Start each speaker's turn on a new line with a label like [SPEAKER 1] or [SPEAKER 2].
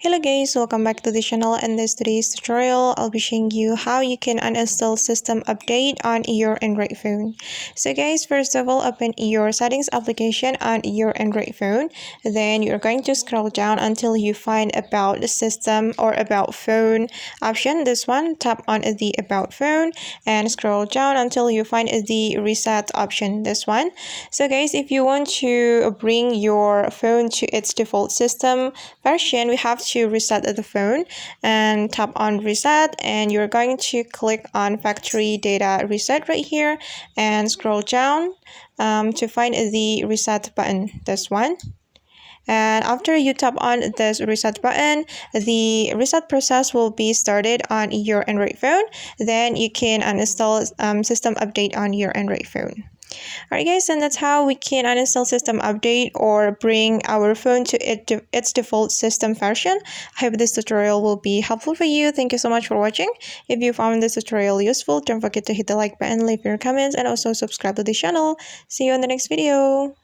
[SPEAKER 1] Hello guys, welcome back to the channel. In this today's tutorial, I'll be showing you how you can uninstall system update on your Android phone. So guys, first of all, open your settings application on your Android phone. Then you're going to scroll down until you find about the system or about phone option. This one, tap on the about phone and scroll down until you find the reset option. This one. So guys, if you want to bring your phone to its default system version, we have to reset the phone and tap on reset, and you're going to click on factory data reset right here and scroll down to find the reset button, this one. And after you tap on this reset button, the reset process will be started on your Android phone. Then you can uninstall system update on your Android phone. Alright guys, and that's how we can uninstall system update or bring our phone to its default system version. I hope this tutorial will be helpful for you. Thank you so much for watching. If you found this tutorial useful, don't forget to hit the like button, leave your comments, and also subscribe to the channel. See you in the next video.